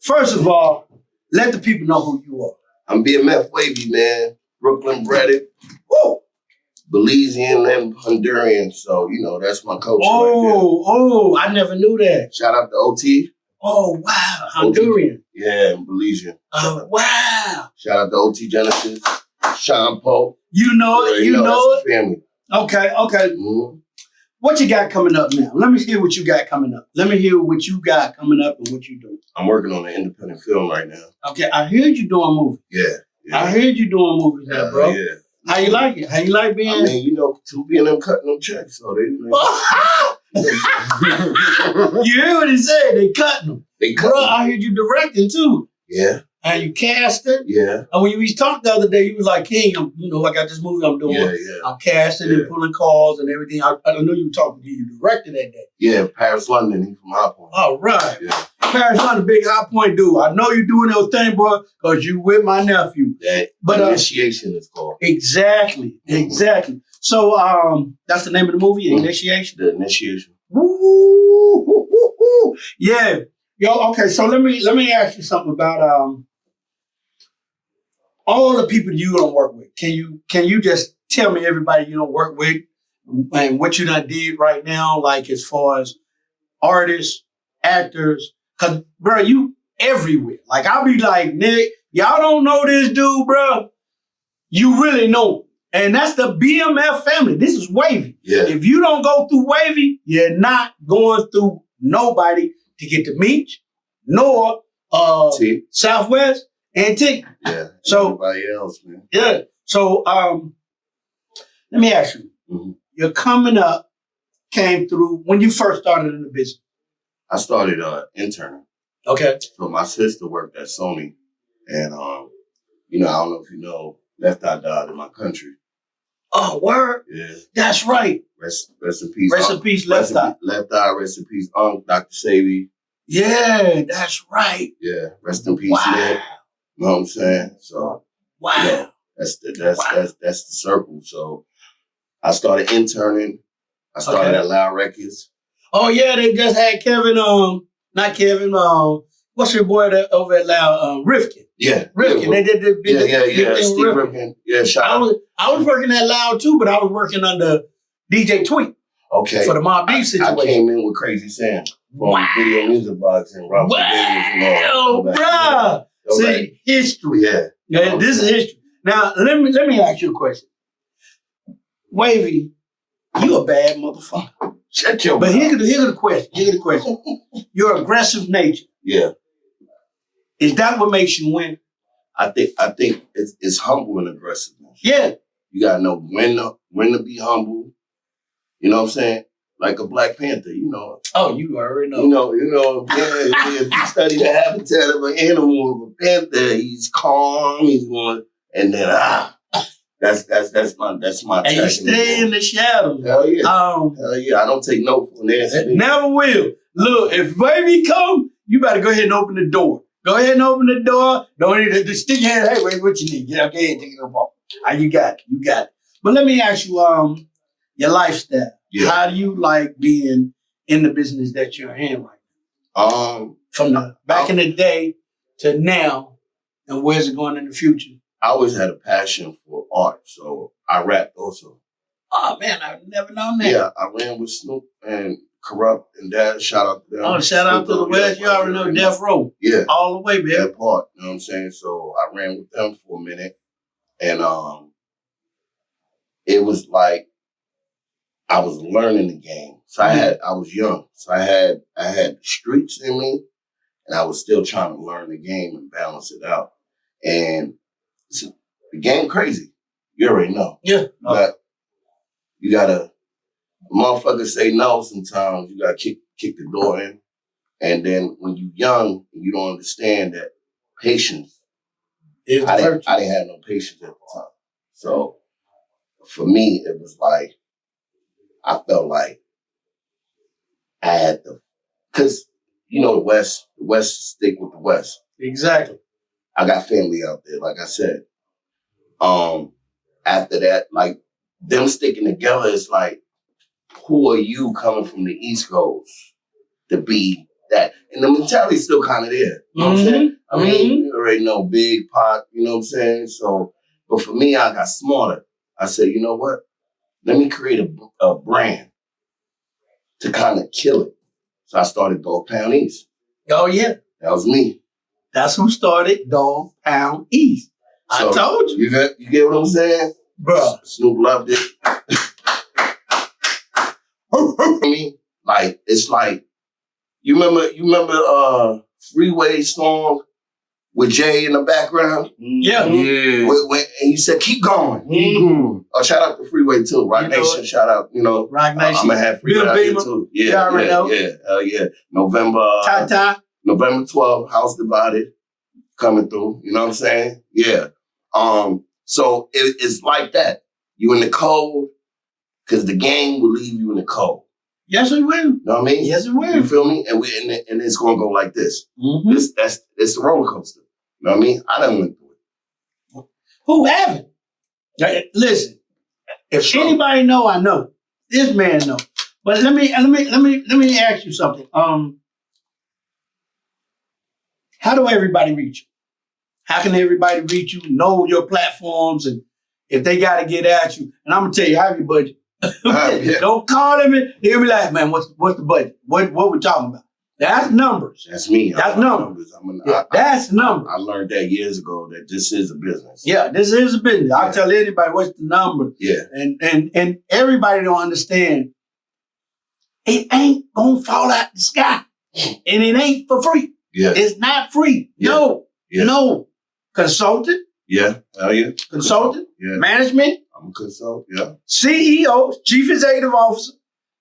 First of all, let the people know who you are. I'm BMF Wavy, man. Brooklyn bred, Woo! Belizean and Honduran. So, that's my culture right I never knew that. there. Shout out to OT. Oh, wow. Honduran. Yeah, and Belizean. Oh, wow. Shout out to OT Genesis. Sean Poe. You know it. You know it. Family. Okay. Mm-hmm. What you got coming up now? Let me hear what you got coming up. Let me hear what you got coming up and what you doing. I'm working on an independent film right now. Okay, I heard you doing movies. Yeah. I heard you doing movies now, bro. Yeah. How you like it? How you like being? I mean, Tubi and them cutting them checks, so they. You hear what he said? They cutting them. Bro, I heard you directing too. Yeah. And you casting. Yeah. And when we talked the other day, you was like, King, I got this movie I'm doing. Yeah. I'm casting and pulling calls and everything. I know you were talking to you directed that day. Yeah, Paris, London. He from High Point. All right. Yeah. Paris, London, big High Point dude. I know you doing those thing, boy, because you with my nephew. But Initiation is called. Exactly. So that's the name of the movie, Initiation? The Initiation. Woo! Yeah. Yo, okay, so let me ask you something about all the people you don't work with. Can you just tell me everybody you don't work with and what you done did right now, like as far as artists, actors? Cause bro, you everywhere. Like I'll be like, Nick, y'all don't know this dude, bro. You really know him. And that's the BMF family. This is Wavy. Yeah. If you don't go through Wavy, you're not going through nobody to get to Meech, nor Southwest, and T. Yeah. So everybody else, man. Yeah. So let me ask you. Mm-hmm. Your coming up came through when you first started in the business. I started interning. Okay. So my sister worked at Sony, and I don't know if you know, Left Eye died in my country. Oh, word? Yeah. That's right. Rest in peace. Rest in peace, Left Eye. Left Eye, rest in peace, Dr. Savy. Yeah, that's right. Yeah, rest in peace, wow. Ned. You know what I'm saying? So, wow. That's the circle. So, I started interning. I started at Loud Records. Oh yeah, they just had Kevin. Not Kevin. What's your boy that over at Loud? Rifkin. Yeah, Rifkin. They did the big thing Steve with Rifkin. Yeah, shout out. I was working at Loud too, but I was working under DJ Tweet. Okay. For the Mob Beef situation. I came in with Crazy Sam from Video Music Box and Robert Wow, bruh. See, history. Yeah. This is history. Now, let me ask you a question. Wavy, you a bad motherfucker. Shut your mouth. But here's the question. Your aggressive nature. Yeah. Is that what makes you win? I think it's humble and aggressiveness. Yeah. You gotta know when to be humble. You know what I'm saying? Like a Black Panther, Oh, you already know. If you study the habitat of an animal, of a panther, he's calm, he's going, and then that's my and you stay in the shadows. Hell yeah. Hell yeah. I don't take no for an answer. Never will. Look, if Wavy come, you better go ahead and open the door. Go ahead and open the door. Don't need to stick your hand. Hey, wait, what you need? Get up there and take it up. You got it. But let me ask you, your lifestyle. Yeah. How do you like being in the business that you're in right now? From the back in the day to now, and where's it going in the future? I always had a passion for art, so I rapped also. Oh man, I've never known that. Yeah, I ran with Snoop and Corrupt and Dad. Shout out to them. Oh, shout out to the West. You already know Death Row. Yeah. All the way, baby. That part, you know what I'm saying? So I ran with them for a minute, and it was like I was learning the game. So I was young. So I had the streets in me, and I was still trying to learn the game and balance it out. And the game crazy. You already know. Yeah. But you gotta motherfuckers say no sometimes. You gotta kick the door in. And then when you're young, you don't understand that patience. I didn't have no patience at the time. So for me, it was like I felt like I had to, because the West stick with the West. Exactly. I got family out there, like I said. After that, like them sticking together is like, who are you coming from the East Coast to be that. And the mentality's still kind of there. You know what I'm saying? I mean, you already know Big Pot, you know what I'm saying? So, but for me, I got smarter. I said, you know what? Let me create a brand to kind of kill it. So I started Dog Pound East. Oh, yeah. That was me. That's who started Dog Pound East. So, I told you. You get what I'm saying? Bro. Snoop loved it. I mean, like, it's like, you remember Freeway song with Jay in the background? Yeah. And he said, keep going. Oh, shout out to Freeway too. Rock Nation, shout out, Rock Nation. I'm going to have Freeway out here too. Yeah. November 12th, House Divided, coming through. You know what I'm saying? Yeah. So it's like that. You in the cold, because the game will leave you in the cold. Yes, it will. You know what I mean? Yes, it will. You feel me? And it's gonna go like this. It's the roller coaster. You know what I mean? I done went through it. Who haven't? Listen, if anybody know, I know. This man know. But let me ask you something. How do everybody reach you? How can everybody reach you? Know your platforms, and if they got to get at you. And I'm gonna tell you, have your budget. Don't call them in. He'll be like, man, what's the budget? What we talking about? That's numbers. That's me. That's numbers. That's numbers. I learned that years ago that this is a business. Yeah, this is a business. I'll tell anybody what's the number. Yeah. And everybody don't understand. It ain't gonna fall out the sky. And it ain't for free. Yeah. It's not free. Yeah. No. Consultant. Yeah. Hell yeah. Consultant. Yeah. Management. I'm a consultant. Yeah. CEO, Chief Executive Officer,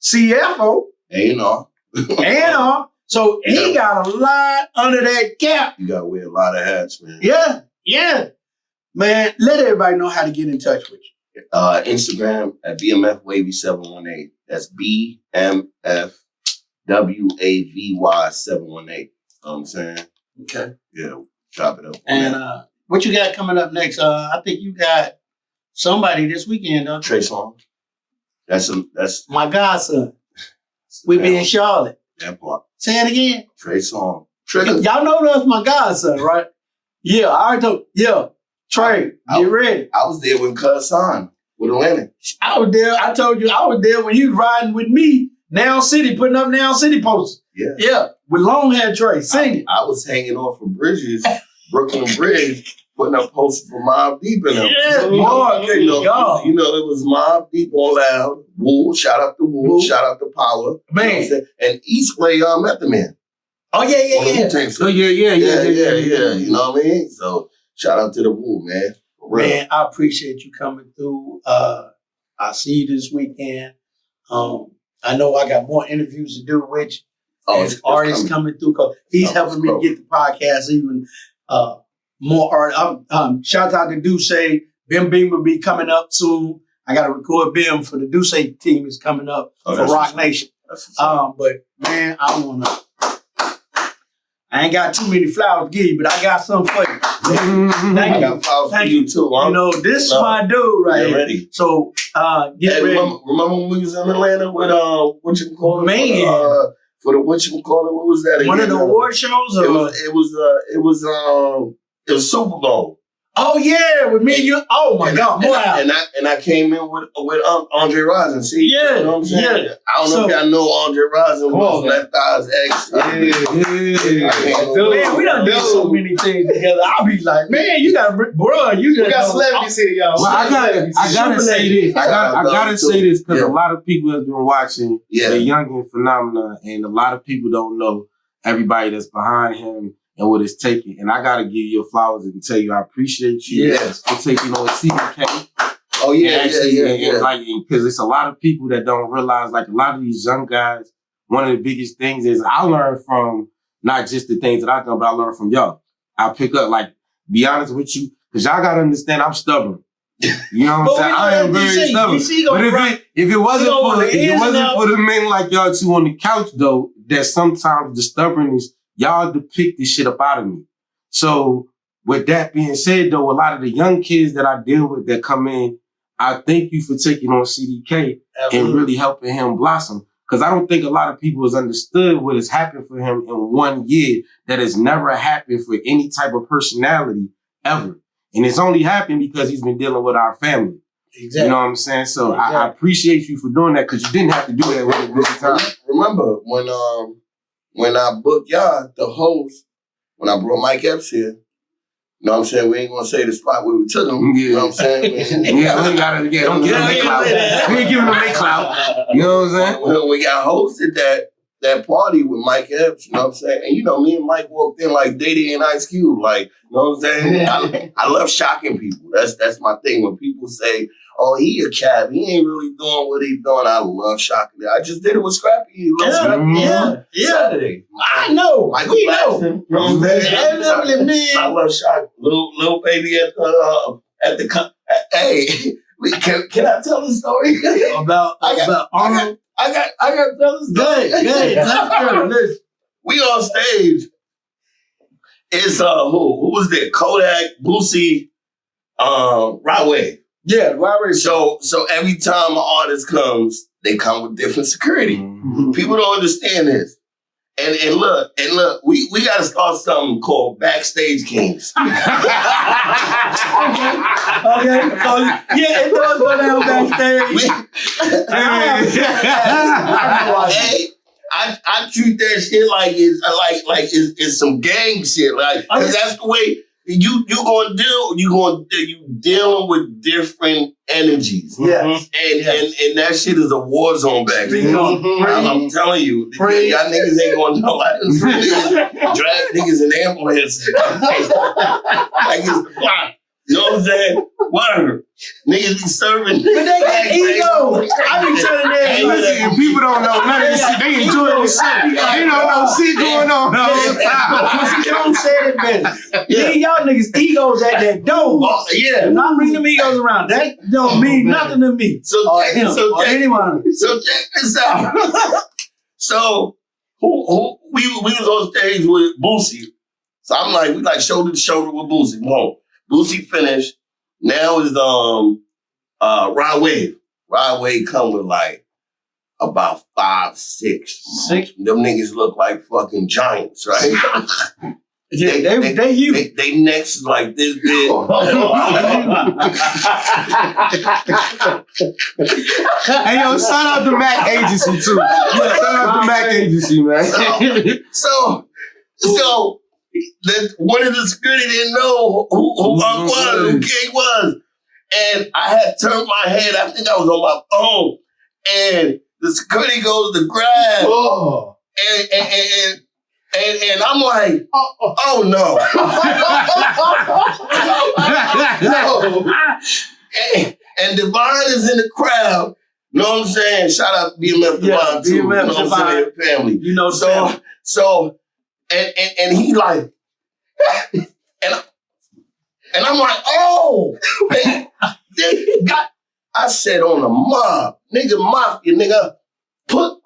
CFO. A&R. A&R. So he got a lot under that cap. You got to wear a lot of hats, man. Yeah. Man, let everybody know how to get in touch with you. Instagram at BMF Wavy 718. That's BMF WAVY 718. You know what I'm saying? Okay. Yeah, chop it up. And what you got coming up next? I think you got somebody this weekend, don't you? Trey Songz. That's my godson. We be in Charlotte. That part. Say it again. Trey Songz. Y'all know that's my godson, right? Yeah, I already told. Yeah, Trey, get ready. I was there when Cuz signed with Atlanta. I was there. I told you I was there when he was riding with me. Now City, putting up Now City posters. Yeah, with long hair Trey singing. I was hanging off of bridges, Brooklyn Bridge, putting up posters for Mobb Deep in them. Yeah, boy, it was Mobb Deep on loud. Woo, shout out to Woo, shout out to Power. Man. You know and Eastway met the man. Oh, yeah. Yeah. You know what I mean? So shout out to the Woo, man. Man, I appreciate you coming through. I see you this weekend. I know I got more interviews to do with you. Artists coming through, because he's helping me get the podcast even more art. Shout out to Duce. Bim Beam will be coming up soon. I got to record Bim for the Duce team is coming up for Rock Nation. But man, I ain't got too many flowers to give you, but I got some for you. Thank you. Thank you too. Huh? This is my dude right here. Ready. So get ready. Remember when we was in Atlanta with whatchamacallit? Man. For the whatchamacallit, what was that again? One of the award shows? Or? It was Super Bowl. Oh yeah, with me and you. Oh my God, and I came in with Andre Rison. See, you know what I'm saying? Yeah. I don't know if y'all know Andre Rison was Left Eye's ex. Man, we done did so many things together. I'll be like, man, you got celebrities here, y'all. Well, I gotta say this. I gotta say this because a lot of people have been watching the Youngin Phenomenon, and a lot of people don't know everybody that's behind him and what it's taking. And I gotta give you flowers and tell you I appreciate you for taking on CDK. Oh yeah, yeah. Like, because it's a lot of people that don't realize, like a lot of these young guys, one of the biggest things is I learn from not just the things that I've done, but I learn from y'all. I pick up, like, be honest with you, because y'all gotta understand I'm stubborn. You know what I'm saying? I am very stubborn. But if it wasn't for the men like y'all two on the couch though, that sometimes the stubbornness, y'all depict this shit up out of me. So with that being said though, a lot of the young kids that I deal with that come in, I thank you for taking on CDK and really helping him blossom. Because I don't think a lot of people has understood what has happened for him in 1 year that has never happened for any type of personality ever. And it's only happened because he's been dealing with our family. Exactly. You know what I'm saying? So I appreciate you for doing that because you didn't have to do that with the time. Remember when I booked y'all, the host, when I brought Mike Epps here, you know what I'm saying? We ain't gonna say the spot where we took him. Yeah. You know what I'm saying? Yeah, we ain't gotta don't give him the clout. We ain't giving him the clout. You know what I'm saying? When we got hosted that party with Mike Epps, you know what I'm saying? And you know, me and Mike walked in like Diddy and Ice Cube, like, you know what I'm saying? I love shocking people. That's my thing. When people say, oh, he a cat, he ain't really doing what he's doing, I love shocking them. I just did it with Scrappy. He loves Scrappy. Saturday. I know. Michael We Blackson, know. you know what I'm saying? Definitely, man. I love shocking. Little baby at the hey, can I tell the story? About Arnold. I got to tell the story. Good. Listen. We on stage. It's who was there? Kodak, Boosie, Rod Wave. Yeah, Rod Wave. So every time an artist comes, they come with different security. Mm-hmm. People don't understand this. And look, we got to start something called Backstage Kings. Okay. So, yeah, it does go down backstage. Hey, I treat that shit like it's some gang shit, like, because that's the way you dealing with different energies. Yes. And that shit is a war zone back then. I'm telling you, y'all niggas ain't gonna know how to drag niggas in ambulances. Like it's the block. You know what I'm saying? Word. Niggas be serving. But they got ego. I be telling them. Listen, people don't know none of this shit. They enjoy this shit. They don't know shit going on the whole time. Don't say it better. Leave y'all niggas egos at that door. Yeah. Do not bring them egos around. That don't mean nothing to me. So anyone. So check this out. So who we was on stage with Boosie. So I'm like, we like shoulder to shoulder with Boosie. Whoa. Boosie finished. Now is Rod Wave. Rod Wave come with like about 5, 6. Them niggas look like fucking giants, right? They huge. They necks is like this big. Hey, yo, shout out to Mac Agency too. Yeah, shout out to Mac Agency, man. So one of the security didn't know who Unc was, who King was. And I had turned my head, I think I was on my phone, and the security goes to grab. Oh. And I'm like, oh no. No. And Divine is in the crowd. You know what I'm saying? Shout out to BMF Divine too. BMF you know what I'm saying? Family. You know, so and he like, and I'm like, oh, I said on the mob, nigga, mafia, nigga, put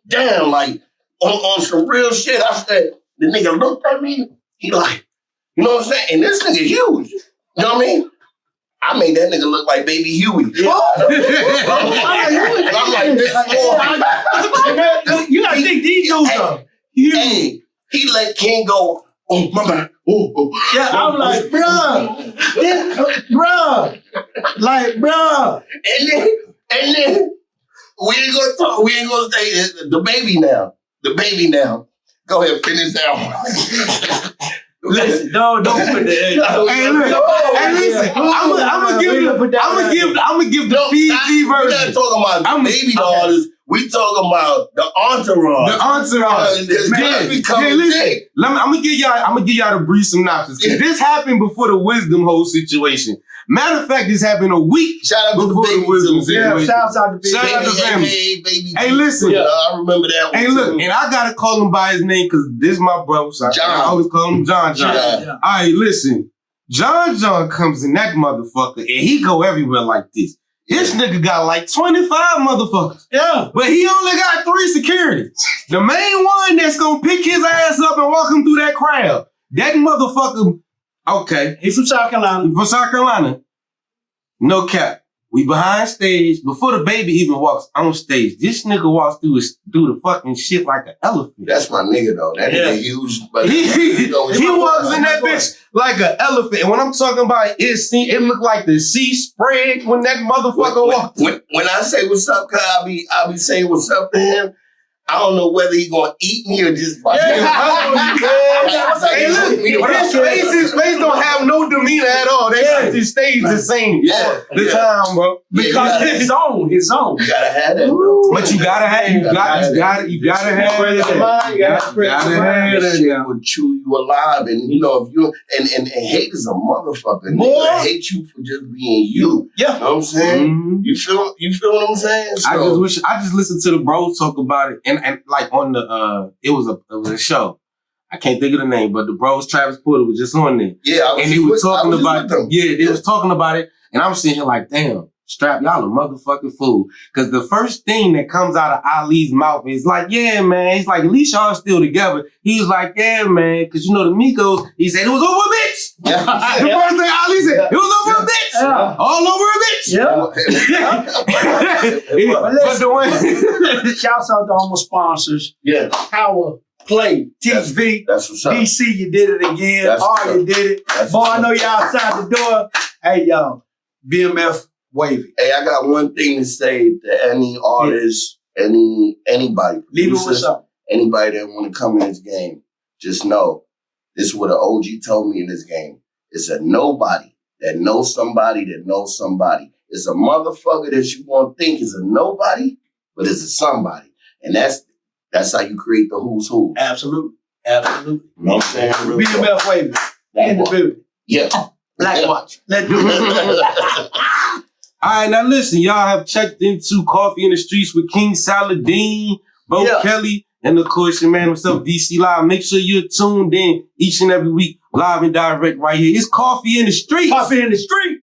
down like on some real shit. I said, the nigga looked at me, he like, you know what I'm saying? And this nigga huge, you know what I mean? I made that nigga look like Baby Huey. Yeah. I'm like, this boy. You gotta think these dudes are huge. Hey, he let King go. Oh, my bad. Oh. Yeah, I'm like, bruh. And then we ain't gonna talk. We ain't gonna say the baby now. The baby now. Go ahead, finish that one. Listen, don't put the Hey, listen. I'm gonna give the PG version. We're not talking about baby daughters. We talking about the entourage. The entourage. Listen. I'm gonna give y'all the brief synopsis. This happened before the Wisdom whole situation. Matter of fact, this happened a week. Shout out to before the Wisdom situation. Yeah, shout out to Shout out to family. Hey, listen. Yeah, I remember that one. Hey, look, and I gotta call him by his name because this is my brother. So I always call him John. Yeah. All right, listen. John comes in that motherfucker, and he go everywhere like this. This nigga got like 25 motherfuckers. Yeah. But he only got 3 security. The main one that's gonna pick his ass up and walk him through that crowd. That motherfucker, okay. He's from South Carolina. From South Carolina. No cap. We behind stage before the baby even walks on stage. This nigga walks through the fucking shit like an elephant. That's my nigga though. That nigga huge. But he walks in that bitch like an elephant. And when I'm talking about it looked like the sea spread when that motherfucker walked. When I say what's up, cuz I be saying what's up to him. I don't know whether he gonna eat me or just fucking. His face don't have no demeanor at all. That shit stays the same all the time, bro. Because his own. You gotta have that though. But you gotta have that. You gotta have that shit would chew you alive, and you know if you and hate is a motherfucker. Nigga hate you for just being you. Yeah. You know what I'm saying? Mm-hmm. You feel what I'm saying? So, I just listened to the bros talk about it, and like on the it was a show. I can't think of the name, but the bros Travis Porter was just on there. Yeah, and he was talking about they was talking about it, and I'm sitting here like, damn, Strap, y'all a motherfucking fool. Because the first thing that comes out of Ali's mouth is like, yeah, man. He's like, at least y'all still together. He was like, yeah, man. Because you know the Migos, he said it was over a bitch. Yeah. The first thing Ali said, it was over a bitch. Yeah. All over a bitch. Yeah. But the way, shouts out to all my sponsors. Yeah. Power Play, TV, that's what's up. DC, you did it again. You did it. Boy, I know y'all outside the door. Hey, y'all, BMF Wavy. Hey, I got one thing to say to any artist, anybody, leave it with something. Anybody that want to come in this game, just know this is what an OG told me in this game. It's a nobody that knows somebody that knows somebody. It's a motherfucker that you won't think is a nobody, but it's a somebody, and that's how you create the who's who. Absolutely. You know what I'm saying? BMF Wavy. In the building. Yeah. Black Watch. Let's do it. All right, now listen, y'all have checked into Coffee in the Streets with King Saladin, Bo Kelly, and of course your man himself, DC Live. Make sure you're tuned in each and every week, live and direct right here. It's Coffee in the Streets. Coffee in the Street.